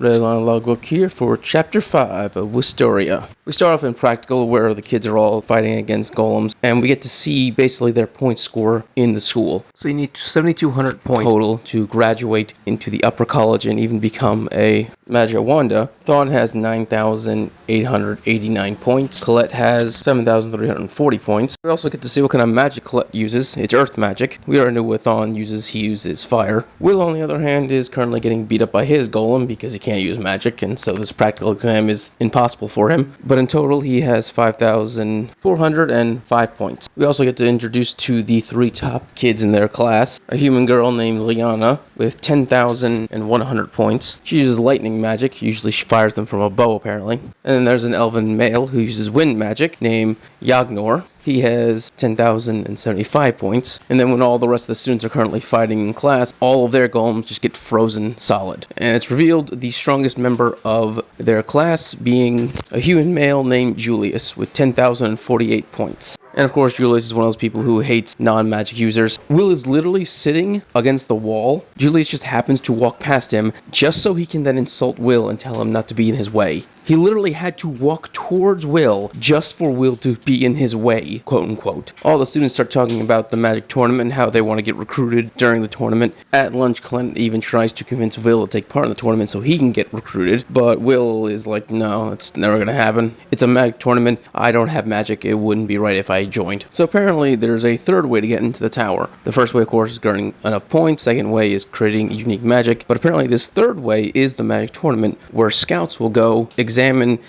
Red line logbook here for Chapter 5 of Wistoria. We start off in Practical, where the kids are all fighting against golems, and we get to see basically their point score in the school. So you need 7,200 points total to graduate into the upper college and even become a Magia Wanda. Thawne has 9,889 points. Colette has 7,340 points. We also get to see what kind of magic Colette uses. It's earth magic. We already know what Thawne uses. He uses fire. Will, on the other hand, is currently getting beat up by his golem because he can't use magic, and so this practical exam is impossible for him. But in total, he has 5,405 points. We also get to introduce to the 3 top kids in their class. A human girl named Liana with 10,100 points. She uses lightning magic. Usually she fires them from a bow, apparently. And then there's an elven male who uses wind magic named Yagnor. He has 10,075 points. And then when all the rest of the students are currently fighting in class, all of their golems just get frozen solid. And it's revealed the strongest member of their class being a human male named Julius with 10,048 points. And of course, Julius is one of those people who hates non-magic users. Will is literally sitting against the wall. Julius just happens to walk past him just so he can then insult Will and tell him not to be in his way. He literally had to walk towards Will just for Will to be in his way, quote unquote. All the students start talking about the magic tournament and how they want to get recruited during the tournament. At lunch, Clint even tries to convince Will to take part in the tournament so he can get recruited. But Will is like, no, it's never going to happen. It's a magic tournament. I don't have magic. It wouldn't be right if I joined. So apparently there's a third way to get into the tower. The first way, of course, is earning enough points. Second way is creating unique magic. But apparently this third way is the magic tournament, where scouts will go examine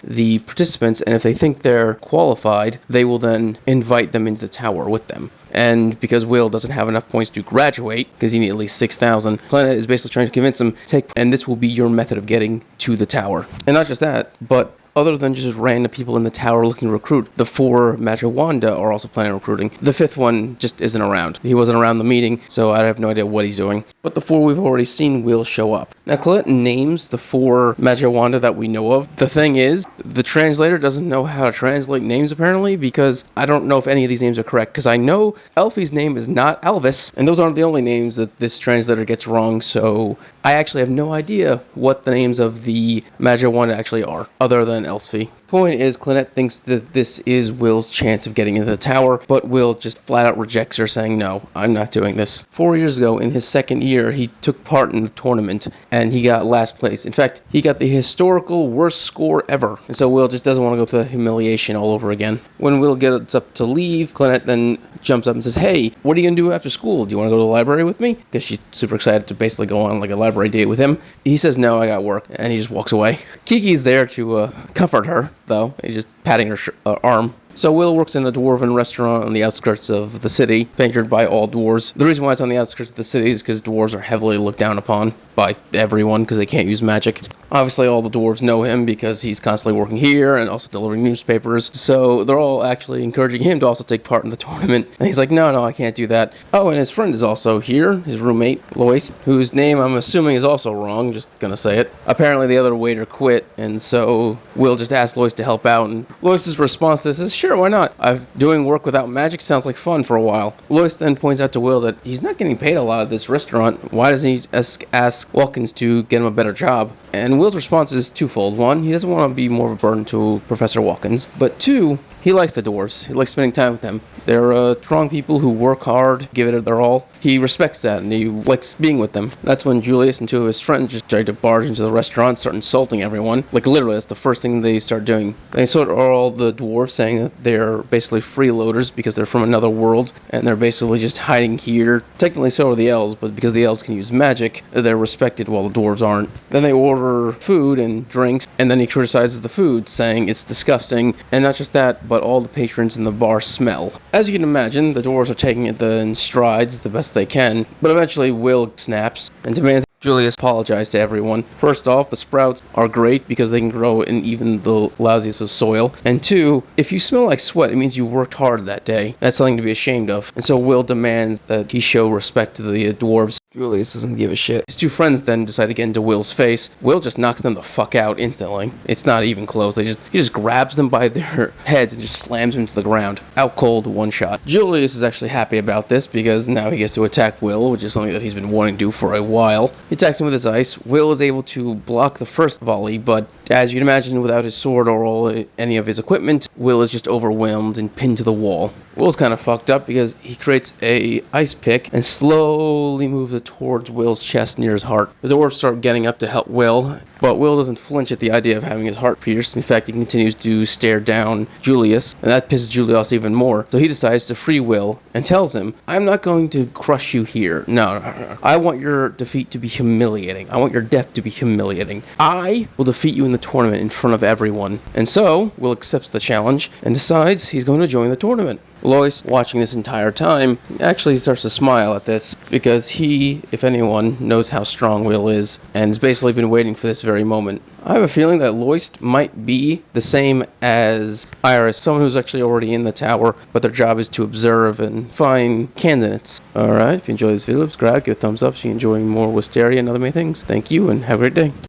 the participants, and if they think they're qualified, they will then invite them into the tower with them. And because Will doesn't have enough points to graduate, because he needs at least 6,000, Planet is basically trying to convince him, and this will be your method of getting to the tower. And not just that, but other than just random people in the tower looking to recruit, the 4 Magia Wanda are also planning on recruiting. The 5th one just isn't around. He wasn't around the meeting, so I have no idea what he's doing. But the 4 we've already seen will show up. Now, Colette names the 4 Magia Wanda that we know of. The thing is, the translator doesn't know how to translate names, apparently, because I don't know if any of these names are correct, because I know Elfie's name is not Elvis, and those aren't the only names that this translator gets wrong, so I actually have no idea what the names of the Magia Wanda actually are, other than Elfie. Point is, Clynette thinks that this is Will's chance of getting into the tower, but Will just flat out rejects her, saying, no, I'm not doing this. 4 years ago, in his second year, he took part in the tournament, and he got last place. In fact, he got the historical worst score ever, and so Will just doesn't want to go through that humiliation all over again. When Will gets up to leave, Clynette then jumps up and says, hey, what are you going to do after school? Do you want to go to the library with me? Because she's super excited to basically go on like a library date with him. He says, no, I got work, and he just walks away. Kiki's there to comfort her, though. He's just patting her arm. So Will works in a dwarven restaurant on the outskirts of the city, patroned by all dwarves. The reason why it's on the outskirts of the city is because dwarves are heavily looked down upon by everyone because they can't use magic. Obviously, all the dwarves know him because he's constantly working here and also delivering newspapers. So they're all actually encouraging him to also take part in the tournament. And he's like, no, I can't do that. Oh, and his friend is also here, his roommate, Lois, whose name I'm assuming is also wrong, just gonna say it. Apparently the other waiter quit, and so Will just asked Lois to help out, and Lois's response to this is, sure, why not? Doing work without magic sounds like fun for a while. Lois then points out to Will that he's not getting paid a lot at this restaurant. Why doesn't he ask Wilkins to get him a better job? And Will's response is twofold. One, he doesn't want to be more of a burden to Professor Wilkins. But two, he likes the dwarves. He likes spending time with them. They're strong people who work hard, give it their all. He respects that, and he likes being with them. That's when Julius and 2 of his friends just tried to barge into the restaurant, start insulting everyone. Like, literally, that's the first thing they start doing. They sort of are all the dwarves, saying that they're basically freeloaders because they're from another world, and they're basically just hiding here. Technically, so are the elves, but because the elves can use magic, they're respected while the dwarves aren't. Then they order food and drinks, and then he criticizes the food, saying it's disgusting, and not just that, but all the patrons in the bar smell. As you can imagine, the dwarves are taking it in strides the best they can, but eventually Will snaps and demands Julius apologize to everyone. First off, the sprouts are great because they can grow in even the lousiest of soil. And 2, if you smell like sweat, it means you worked hard that day. That's something to be ashamed of. And so Will demands that he show respect to the dwarves. Julius doesn't give a shit. His two friends then decide to get into Will's face. Will just knocks them the fuck out instantly. It's not even close. He just grabs them by their heads and just slams them to the ground. Out cold, one shot. Julius is actually happy about this because now he gets to attack Will, which is something that he's been wanting to do for a while. He attacks him with his ice. Will is able to block the first volley, but as you'd imagine, without his sword or any of his equipment, Will is just overwhelmed and pinned to the wall. Will's kind of fucked up because he creates a ice pick and slowly moves it towards Will's chest near his heart. The dwarves start getting up to help Will, but Will doesn't flinch at the idea of having his heart pierced. In fact, he continues to stare down Julius, and that pisses Julius even more. So he decides to free Will and tells him, I'm not going to crush you here. No. I want your defeat to be humiliating. I want your death to be humiliating. I will defeat you in the tournament in front of everyone. And so, Will accepts the challenge and decides he's going to join the tournament. Lois, watching this entire time, actually starts to smile at this because he, if anyone, knows how strong Will is and has basically been waiting for this very moment. I have a feeling that Lois might be the same as Iris, someone who's actually already in the tower, but their job is to observe and find candidates. Alright, if you enjoyed this video, subscribe, give a thumbs up so you're enjoying more Wistoria and other many things. Thank you and have a great day.